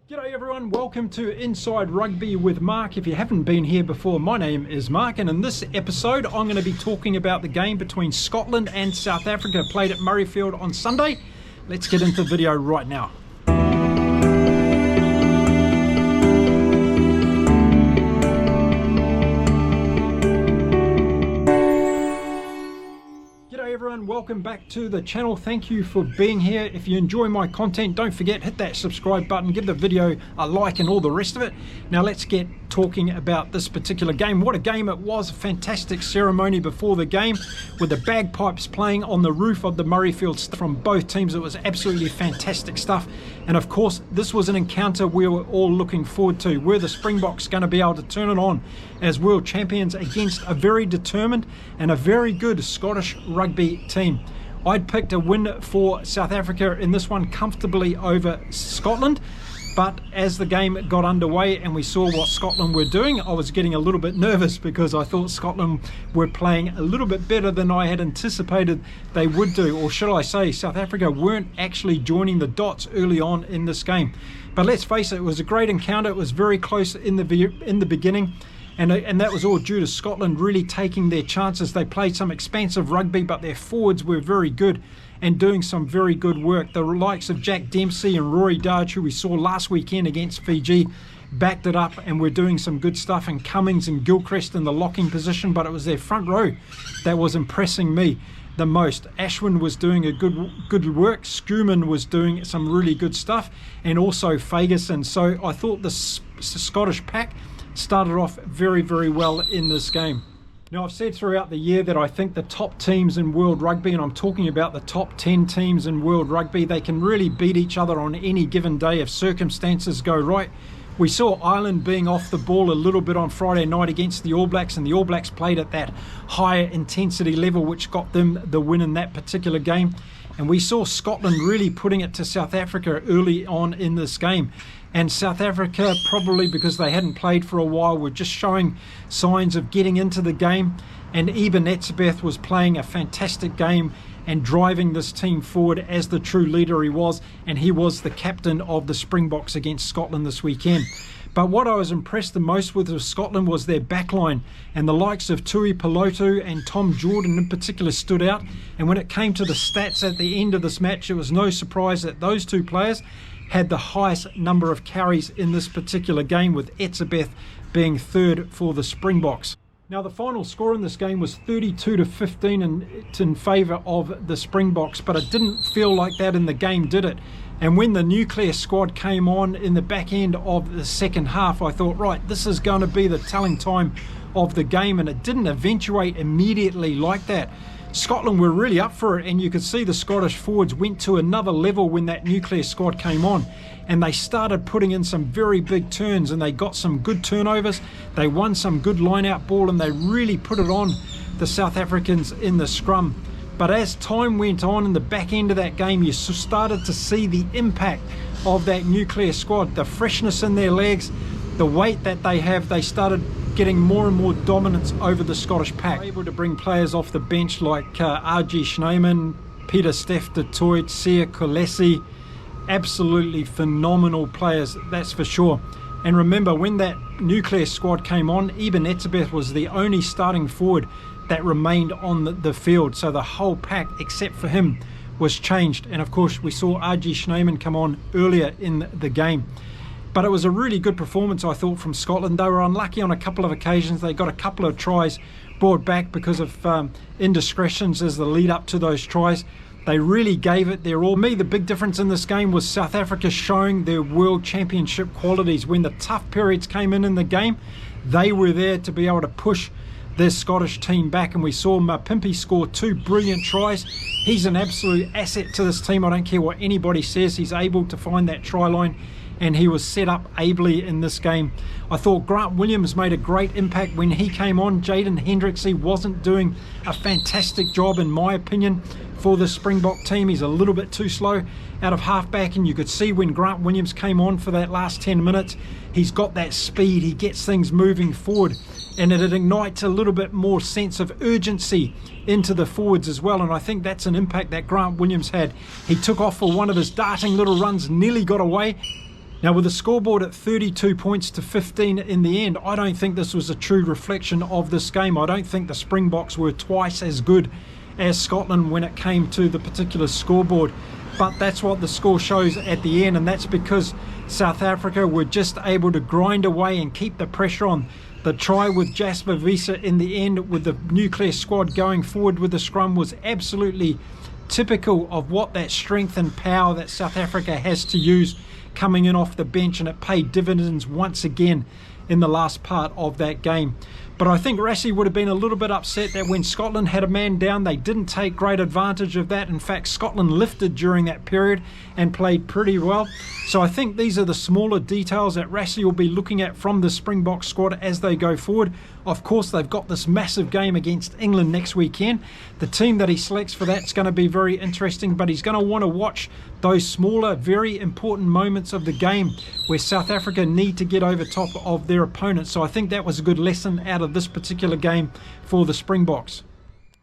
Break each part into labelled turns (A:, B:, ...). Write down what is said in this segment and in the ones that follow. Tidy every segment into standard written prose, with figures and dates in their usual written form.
A: G'day everyone, welcome to Inside Rugby with Mark. If you haven't been here before, my name is Mark, and in this episode I'm going to be talking about the game between Scotland and South Africa played at Murrayfield on Sunday. Let's get into the video right now. Everyone, welcome back to the channel. Thank you for being here. If you enjoy my content, don't forget, hit that subscribe button, give the video a like and all the rest of it. Now let's get talking about this particular game. What a game it was. A fantastic ceremony before the game with the bagpipes playing on the roof of the Murrayfield from both teams. It was absolutely fantastic stuff, and of course this was an encounter we were all looking forward to. Were the Springboks going to be able to turn it on as world champions against a very determined and a very good Scottish rugby team? I'd picked a win for South Africa in this one, comfortably over Scotland, but as the game got underway and we saw what Scotland were doing, I was getting a little bit nervous because I thought Scotland were playing a little bit better than I had anticipated they would do, or should I say South Africa weren't actually joining the dots early on in this game. But let's face it, it was a great encounter. It was very close in the beginning. And that was all due to Scotland really taking their chances. They played some expansive rugby, but their forwards were very good and doing some very good work. The likes of Jack Dempsey and Rory Darge, who we saw last weekend against Fiji, backed it up and were doing some good stuff. And Cummings and Gilchrist in the locking position, but it was their front row that was impressing me the most. Ashwin was doing a good work. Skuman was doing some really good stuff, and also Ferguson. So I thought the Scottish pack started off very, very well in this game. Now, I've said throughout the year that I think the top teams in world rugby, and I'm talking about the top 10 teams in world rugby, they can really beat each other on any given day if circumstances go right. We saw Ireland being off the ball a little bit on Friday night against the All Blacks, and the All Blacks played at that higher intensity level, which got them the win in that particular game. And we saw Scotland really putting it to South Africa early on in this game. And South Africa, probably because they hadn't played for a while, were just showing signs of getting into the game. And Eben Etzebeth was playing a fantastic game and driving this team forward as the true leader he was. And he was the captain of the Springboks against Scotland this weekend. But what I was impressed the most with Scotland was their backline, and the likes of Tui Pelotu and Tom Jordan in particular stood out. And when it came to the stats at the end of this match, it was no surprise that those two players had the highest number of carries in this particular game, with Etzebeth being third for the Springboks. Now, the final score in this game was 32-15 in favour of the Springboks, but it didn't feel like that in the game, did it? And when the nuclear squad came on in the back end of the second half, I thought, right, this is going to be the telling time of the game, and it didn't eventuate immediately like that. Scotland were really up for it, and you could see the Scottish forwards went to another level when that nuclear squad came on, and they started putting in some very big turns, and they got some good turnovers. They won some good line-out ball, and they really put it on the South Africans in the scrum. But as time went on in the back end of that game, you started to see the impact of that nuclear squad, the freshness in their legs, the weight that they have. They started getting more and more dominance over the Scottish pack. Able to bring players off the bench like RG Schneemann, Peter Steph de Toit, Sia Kolesi, absolutely phenomenal players, that's for sure. And remember, when that nuclear squad came on, Eben Etzebeth was the only starting forward that remained on the field. So the whole pack, except for him, was changed. And of course, we saw RG Schneemann come on earlier in the game. But it was a really good performance, I thought, from Scotland. They were unlucky on a couple of occasions. They got a couple of tries brought back because of indiscretions as the lead up to those tries. They really gave it their all. Me, the big difference in this game was South Africa showing their world championship qualities. When the tough periods came in the game, they were there to be able to push their Scottish team back, and we saw Mapimpi score 2 brilliant tries. He's an absolute asset to this team. I don't care what anybody says. He's able to find that try line, and he was set up ably in this game. I thought Grant Williams made a great impact when he came on. Jaden Hendricks wasn't doing a fantastic job, in my opinion, for the Springbok team. He's a little bit too slow out of halfback, and you could see when Grant Williams came on for that last 10 minutes, he's got that speed, he gets things moving forward, and it ignites a little bit more sense of urgency into the forwards as well. And I think that's an impact that Grant Williams had. He took off for one of his darting little runs, nearly got away, Now, with the scoreboard at 32 points to 15 in the end, I don't think this was a true reflection of this game. I don't think the Springboks were twice as good as Scotland when it came to the particular scoreboard. But that's what the score shows at the end, and that's because South Africa were just able to grind away and keep the pressure on. The try with Jasper Wiese in the end, with the nuclear squad going forward with the scrum, was absolutely typical of what that strength and power that South Africa has to use coming in off the bench, and it paid dividends once again in the last part of that game. But I think Rassie would have been a little bit upset that when Scotland had a man down, they didn't take great advantage of that. In fact, Scotland lifted during that period and played pretty well. So I think these are the smaller details that Rassie will be looking at from the Springbok squad as they go forward. Of course, they've got this massive game against England next weekend. The team that he selects for that's going to be very interesting, but he's going to want to watch those smaller, very important moments of the game where South Africa need to get over top of their opponents. So I think that was a good lesson out of this particular game for the Springboks.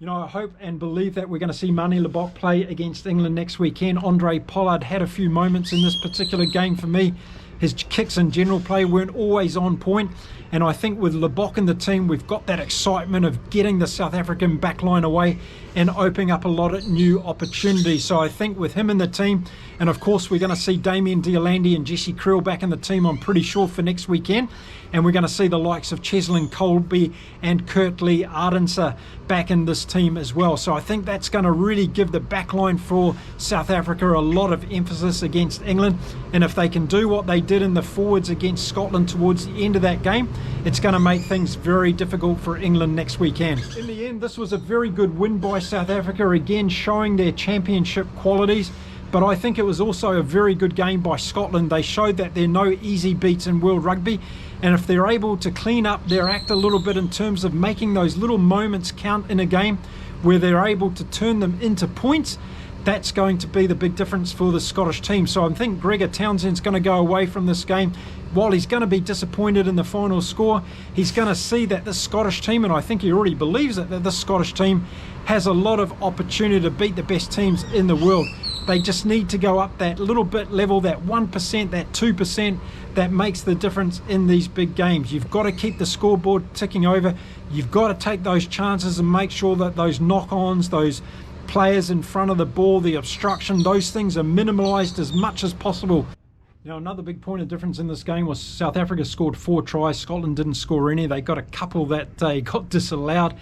A: You know, I hope and believe that we're going to see Manie Libbok play against England next weekend. Andre Pollard had a few moments in this particular game for me. His kicks and general play weren't always on point. And I think with Libbok in the team, we've got that excitement of getting the South African backline away and opening up a lot of new opportunities. So I think with him in the team, and of course we're going to see Damien Deolandi and Jesse Kriel back in the team, I'm pretty sure, for next weekend. And we're going to see the likes of Cheslin Colby and Kurtley Ardenser back in this team as well. So I think that's going to really give the backline for South Africa a lot of emphasis against England. And if they can do what they did in the forwards against Scotland towards the end of that game, it's going to make things very difficult for England next weekend. In the end, this was a very good win by South Africa, again showing their championship qualities. But I think it was also a very good game by Scotland. They showed that there are no easy beats in World Rugby. And if they're able to clean up their act a little bit in terms of making those little moments count in a game where they're able to turn them into points, that's going to be the big difference for the Scottish team. So I think Gregor Townsend's going to go away from this game. While he's going to be disappointed in the final score, he's going to see that this Scottish team, and I think he already believes it, that this Scottish team has a lot of opportunity to beat the best teams in the world. They just need to go up that little bit level, that 1%, that 2% that makes the difference in these big games. You've got to keep the scoreboard ticking over. You've got to take those chances and make sure that those knock-ons, those players in front of the ball, the obstruction, those things are minimalised as much as possible. Now, another big point of difference in this game was South Africa scored 4 tries. Scotland didn't score any. They got a couple that got disallowed.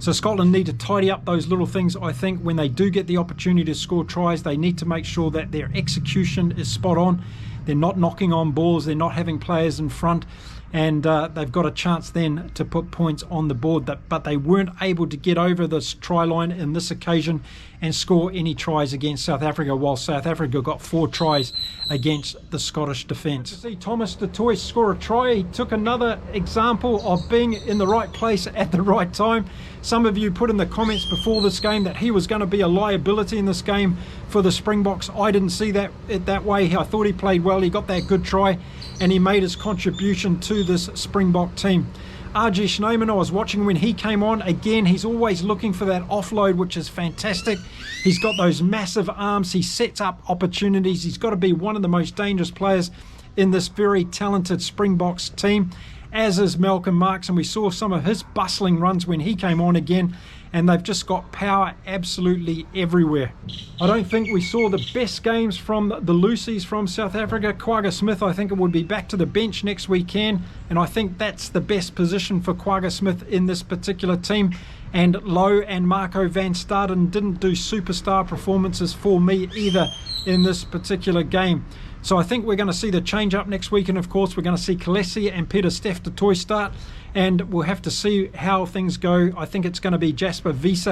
A: So Scotland need to tidy up those little things. I think when they do get the opportunity to score tries, they need to make sure that their execution is spot on. They're not knocking on balls. They're not having players in front. And they've got a chance then to put points on the board. But they weren't able to get over this try line in this occasion and score any tries against South Africa, while South Africa got 4 tries against the Scottish defence. To see Thomas du Toit score a try, he took another example of being in the right place at the right time. Some of you put in the comments before this game that he was going to be a liability in this game for the Springboks. I didn't see it that way. I thought he played well. He got that good try and he made his contribution to this Springbok team. Rajesh Naiman, I was watching when he came on. Again, he's always looking for that offload, which is fantastic. He's got those massive arms. He sets up opportunities. He's got to be one of the most dangerous players in this very talented Springboks team, as is Malcolm Marx. And we saw some of his bustling runs when he came on again. And they've just got power absolutely everywhere. I don't think we saw the best games from the Lucies from South Africa. Kwagga Smith, I think it would be back to the bench next weekend. And I think that's the best position for Kwagga Smith in this particular team. And Lowe and Marco van Staden didn't do superstar performances for me either in this particular game. So I think we're going to see the change up next week, and of course we're going to see Kolesi and Peter Steph du Toit start, and we'll have to see how things go. I think it's going to be Jasper Wiese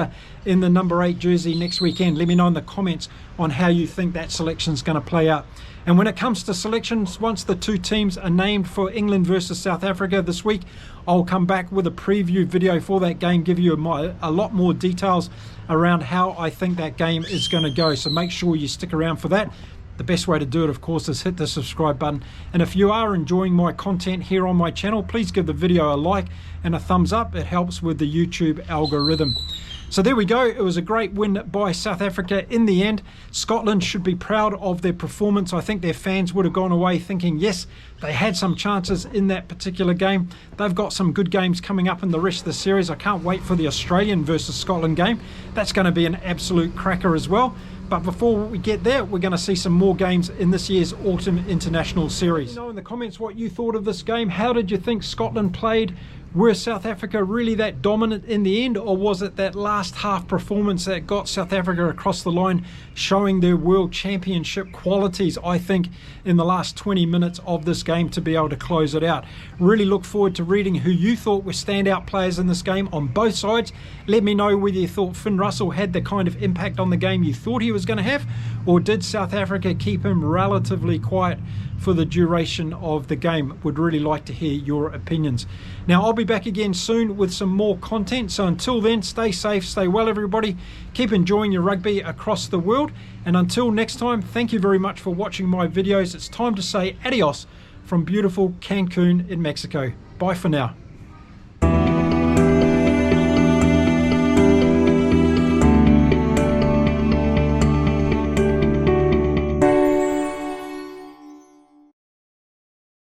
A: in the number 8 jersey next weekend. Let me know in the comments on how you think that selection is going to play out. And when it comes to selections, once the 2 teams are named for England versus South Africa this week, I'll come back with a preview video for that game, give you a lot more details around how I think that game is going to go. So make sure you stick around for that. The best way to do it, of course, is hit the subscribe button. And if you are enjoying my content here on my channel, please give the video a like and a thumbs up. It helps with the YouTube algorithm. So there we go. It was a great win by South Africa in the end. Scotland should be proud of their performance. I think their fans would have gone away thinking, yes, they had some chances in that particular game. They've got some good games coming up in the rest of the series. I can't wait for the Australian versus Scotland game. That's going to be an absolute cracker as well. But before we get there, we're going to see some more games in this year's Autumn International Series. Let me know in the comments what you thought of this game. How did you think Scotland played? Were South Africa really that dominant in the end, or was it that last half performance that got South Africa across the line, showing their World Championship qualities, I think, in the last 20 minutes of this game to be able to close it out? Really look forward to reading who you thought were standout players in this game on both sides. Let me know whether you thought Finn Russell had the kind of impact on the game you thought he was going to have, or did South Africa keep him relatively quiet for the duration of the game? Would really like to hear your opinions. Now, I'll be back again soon with some more content, so until then, stay safe, stay well everybody, keep enjoying your rugby across the world, and until next time, thank you very much for watching my videos. It's time to say adios from beautiful Cancun in Mexico. Bye for now.